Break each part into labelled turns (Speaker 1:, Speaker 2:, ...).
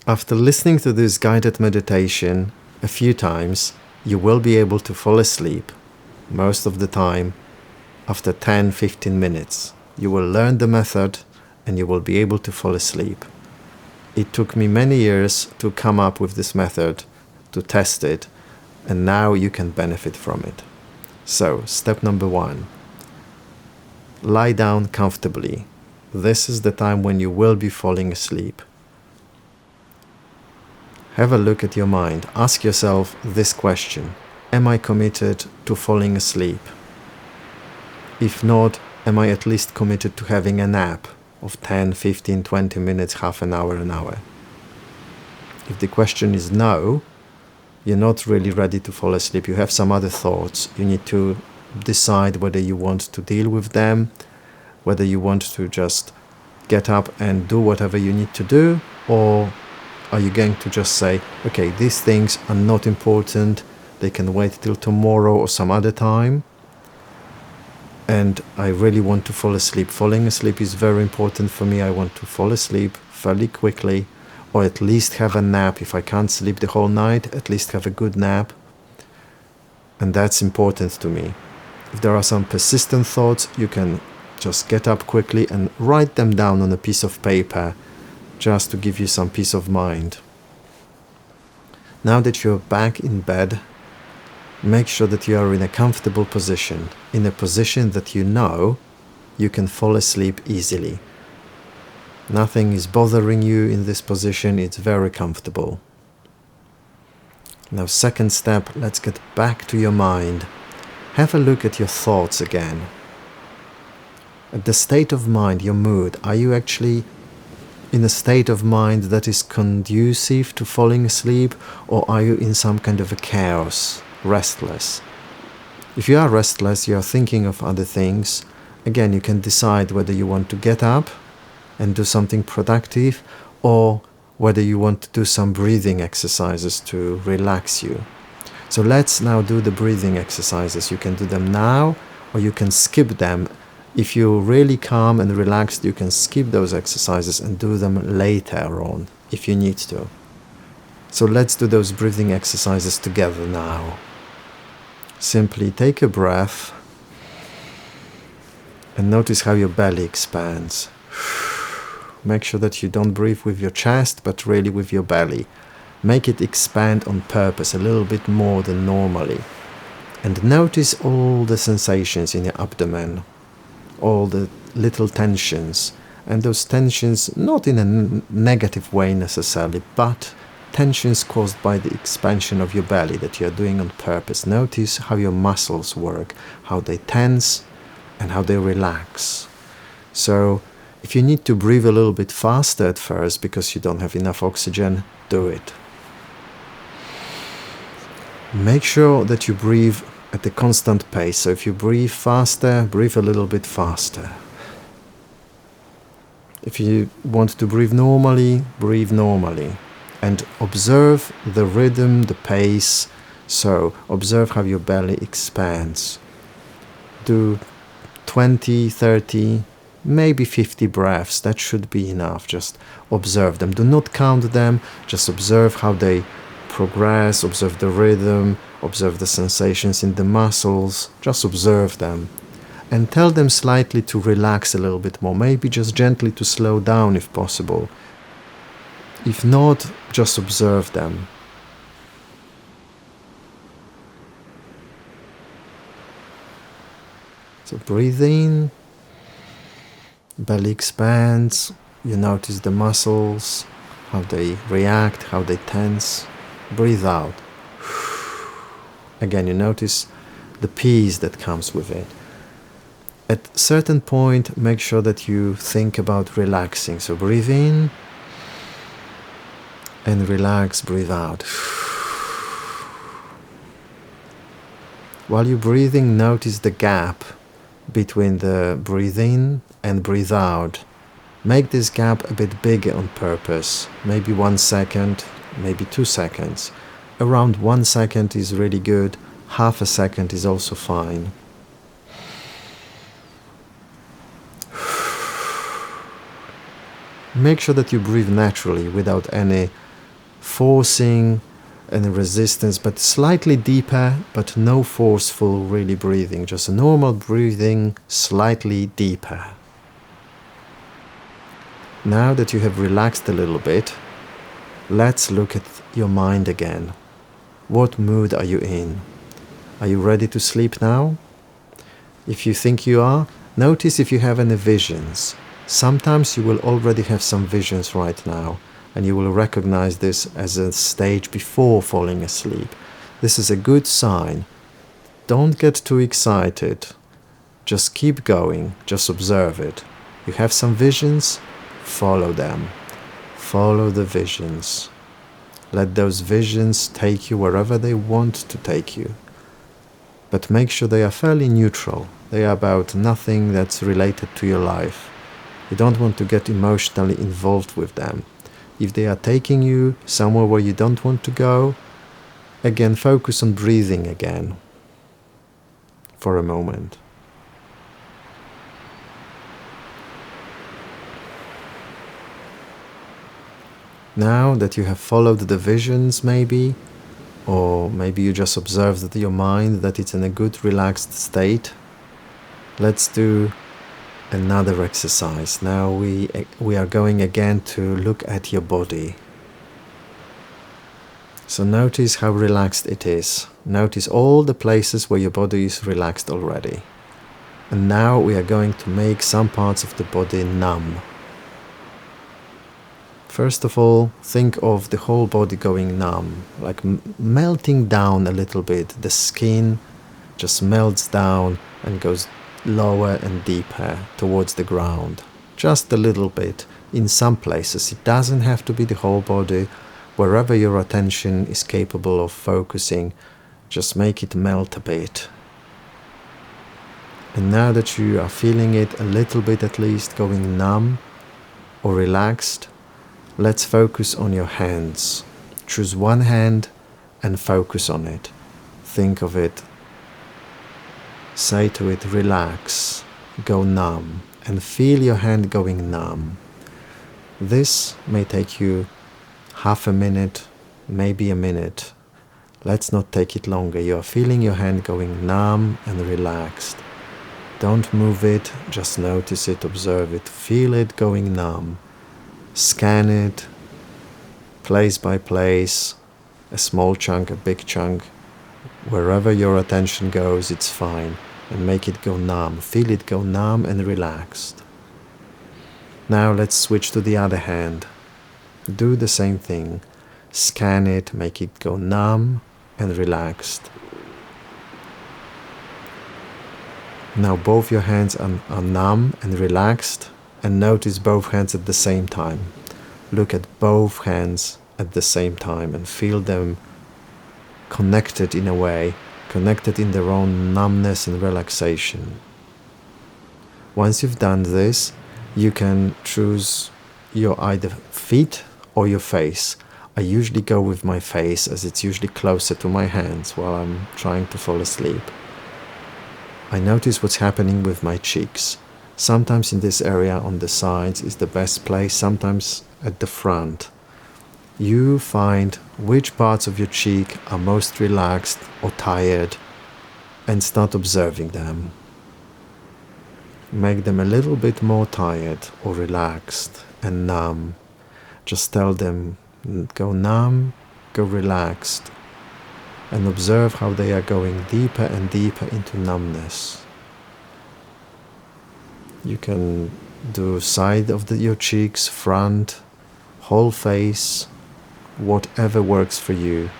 Speaker 1: After listening to this guided meditation a few times, you will be able to fall asleep most of the time after 10-15 minutes. You will learn the method and you will be able to fall asleep. It took me many years to come up with this method, to test it, and now you can benefit from it. So, step number 1. Lie down comfortably. This is the time when you will be falling asleep. Have a look at your mind. Ask yourself this question. Am I committed to falling asleep? If not, am I at least committed to having a nap of 10, 15, 20 minutes, half an hour, an hour? If the question is no, you're not really ready to fall asleep. You have some other thoughts. You need to decide whether you want to deal with them, whether you want to just get up and do whatever you need to do, or are you going to just say, okay, these things are not important, they can wait till tomorrow or some other time, and I really want to fall asleep. Falling asleep is very important for me. I want to fall asleep fairly quickly, or at least have a nap. If I can't sleep the whole night, at least have a good nap. And that's important to me. If there are some persistent thoughts, you can just get up quickly and write them down on a piece of paper, just to give you some peace of mind. Now that you're back in bed, make sure that you are in a comfortable position, in a position that you know you can fall asleep easily. Nothing is bothering you in this position, it's very comfortable. Now, second step, let's get back to your mind. Have a look at your thoughts again. At the state of mind, your mood, are you actually in a state of mind that is conducive to falling asleep, or are you in some kind of a chaos, restless? If you are restless, you are thinking of other things, again, you can decide whether you want to get up and do something productive, or whether you want to do some breathing exercises to relax you. So let's now do the breathing exercises. You can do them now, or you can skip them. If you're really calm and relaxed, you can skip those exercises and do them later on, if you need to. So let's do those breathing exercises together now. Simply take a breath and notice how your belly expands. Make sure that you don't breathe with your chest, but really with your belly. Make it expand on purpose, a little bit more than normally. And notice all the sensations in your abdomen, all the little tensions. And those tensions, not in a negative way necessarily, but tensions caused by the expansion of your belly that you're doing on purpose. Notice how your muscles work, how they tense and how they relax. So, if you need to breathe a little bit faster at first because you don't have enough oxygen, do it. Make sure that you breathe at a constant pace. So if you breathe faster, breathe a little bit faster. If you want to breathe normally, breathe normally. And observe the rhythm, the pace. So observe how your belly expands. Do 20, 30, maybe 50 breaths. That should be enough. Just observe them. Do not count them. Just observe how they progress. Observe the rhythm. Observe the sensations in the muscles. Just observe them. And tell them slightly to relax a little bit more. Maybe just gently to slow down if possible. If not, just observe them. So breathe in. Belly expands, you notice the muscles, how they react, how they tense. Breathe out. Again, you notice the peace that comes with it. At a certain point, make sure that you think about relaxing. So breathe in and relax, breathe out. While you're breathing, notice the gap between the breathe in and breathe out. Make this gap a bit bigger on purpose. Maybe 1 second, maybe 2 seconds. Around 1 second is really good. Half a second is also fine. Make sure that you breathe naturally without any forcing and resistance, but slightly deeper, but no forceful really breathing, just a normal breathing, slightly deeper. Now that you have relaxed a little bit, let's look at your mind again. What mood are you in? Are you ready to sleep now? If you think you are, notice if you have any visions. Sometimes you will already have some visions right now, and you will recognize this as a stage before falling asleep. This is a good sign. Don't get too excited. Just keep going. Just observe it. You have some visions? Follow them. Follow the visions. Let those visions take you wherever they want to take you. But make sure they are fairly neutral. They are about nothing that's related to your life. You don't want to get emotionally involved with them. If they are taking you somewhere where you don't want to go, again, focus on breathing again for a moment. Now that you have followed the visions maybe, or maybe you just observed your mind that it's in a good relaxed state, let's do another exercise. Now we are going again to look at your body. So notice how relaxed it is. Notice all the places where your body is relaxed already. And now we are going to make some parts of the body numb. First of all, think of the whole body going numb, like melting down a little bit. The skin just melts down and goes lower and deeper towards the ground. Just a little bit in some places. It doesn't have to be the whole body. Wherever your attention is capable of focusing, just make it melt a bit. And now that you are feeling it a little bit at least going numb or relaxed, let's focus on your hands. Choose one hand and focus on it. Think of it. Say to it, relax, go numb, and feel your hand going numb. This may take you half a minute, maybe a minute. Let's not take it longer. You are feeling your hand going numb and relaxed. Don't move it, just notice it, observe it, feel it going numb. Scan it, place by place, a small chunk, a big chunk. Wherever your attention goes, it's fine. And make it go numb. Feel it go numb and relaxed. Now let's switch to the other hand. Do the same thing. Scan it, make it go numb and relaxed. Now both your hands are numb and relaxed, and notice both hands at the same time. Look at both hands at the same time and feel them connected in a way, connected in their own numbness and relaxation. Once you've done this, you can choose your either feet or your face. I usually go with my face as it's usually closer to my hands while I'm trying to fall asleep. I notice what's happening with my cheeks. Sometimes in this area on the sides is the best place, sometimes at the front. You find which parts of your cheek are most relaxed or tired and start observing them. Make them a little bit more tired or relaxed and numb. Just tell them, go numb, go relaxed, and observe how they are going deeper and deeper into numbness. You can do side of your cheeks, front, whole face, whatever works for you.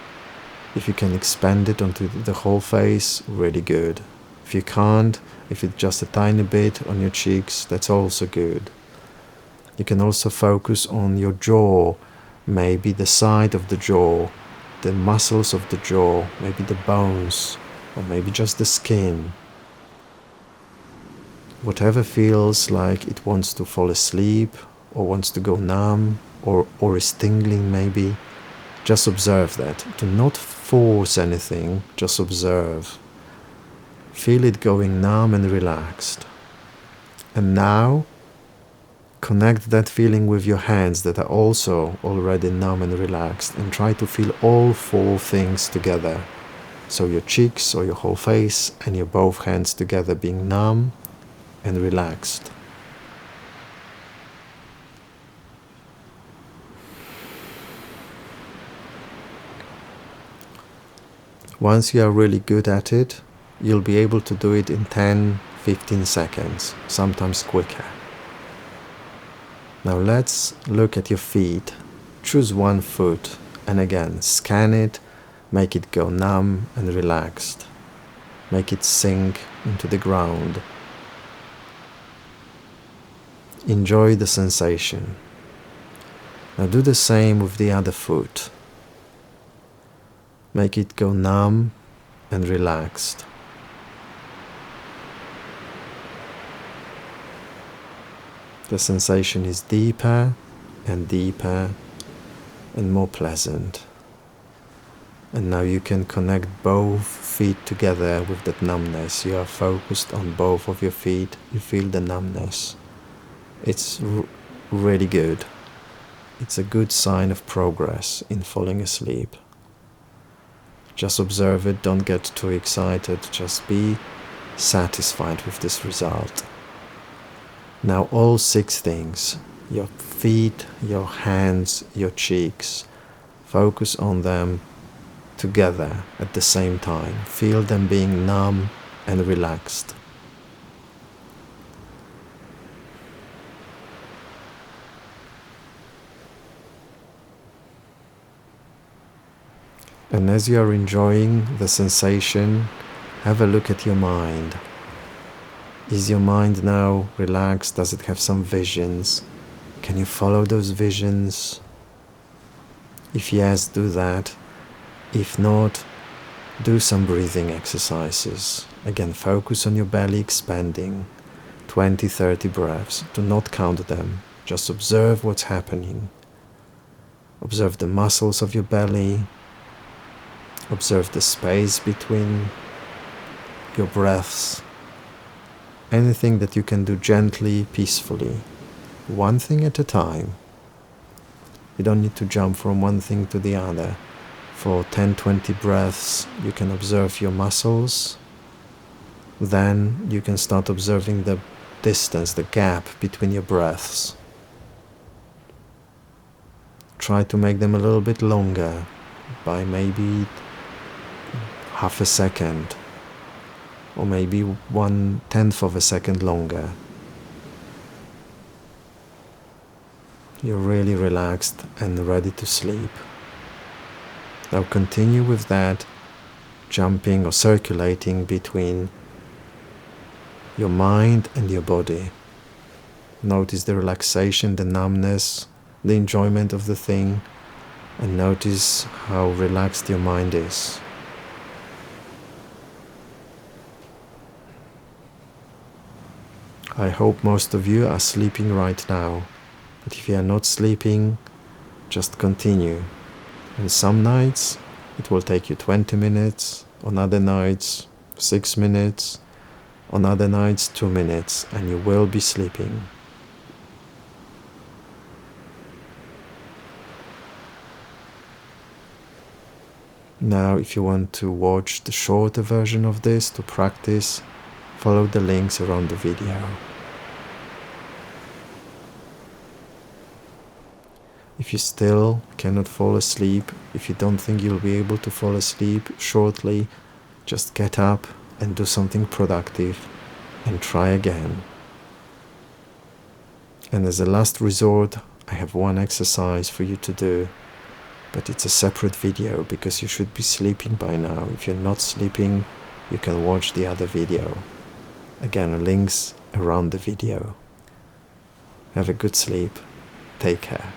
Speaker 1: If you can expand it onto the whole face, really good. If you can't, if it's just a tiny bit on your cheeks, that's also good. You can also focus on your jaw, maybe the side of the jaw, the muscles of the jaw, maybe the bones, or maybe just the skin. Whatever feels like it wants to fall asleep, or wants to go numb, or is tingling maybe, just observe that. Do not force anything, just observe. Feel it going numb and relaxed. And now, Connect that feeling with your hands that are also already numb and relaxed, and try to feel all 4 things together. So your cheeks or your whole face and your both hands together being numb and relaxed. Once you are really good at it, you'll be able to do it in 10-15 seconds, sometimes quicker. Now let's look at your feet. Choose one foot and again scan it, make it go numb and relaxed. Make it sink into the ground. Enjoy the sensation. Now do the same with the other foot. Make it go numb and relaxed. The sensation is deeper and deeper and more pleasant. And now you can connect both feet together with that numbness. You are focused on both of your feet. You feel the numbness. It's really good. It's a good sign of progress in falling asleep. Just observe it, don't get too excited, just be satisfied with this result. Now all 6 things, your feet, your hands, your cheeks, focus on them together at the same time. Feel them being numb and relaxed. And as you are enjoying the sensation, have a look at your mind. Is your mind now relaxed? Does it have some visions? Can you follow those visions? If yes, do that. If not, do some breathing exercises. Again, focus on your belly expanding. 20-30 breaths. Do not count them. Just observe what's happening. Observe the muscles of your belly. Observe the space between your breaths. Anything that you can do gently, peacefully. One thing at a time. You don't need to jump from one thing to the other. For 10-20 breaths, you can observe your muscles. Then you can start observing the distance, the gap between your breaths. Try to make them a little bit longer by maybe half a second, or maybe 1/10 of a second longer. You're really relaxed and ready to sleep. Now continue with that, jumping or circulating between your mind and your body. Notice the relaxation, the numbness, the enjoyment of the thing, and notice how relaxed your mind is. I hope most of you are sleeping right now, but if you are not sleeping, just continue. And some nights it will take you 20 minutes, on other nights 6 minutes, on other nights 2 minutes, and you will be sleeping. Now, if you want to watch the shorter version of this to practice, follow the links around the video. If you still cannot fall asleep, if you don't think you'll be able to fall asleep shortly, just get up and do something productive and try again. And as a last resort, I have one exercise for you to do, but it's a separate video because you should be sleeping by now. If you're not sleeping, you can watch the other video. Again, links around the video. Have a good sleep. Take care.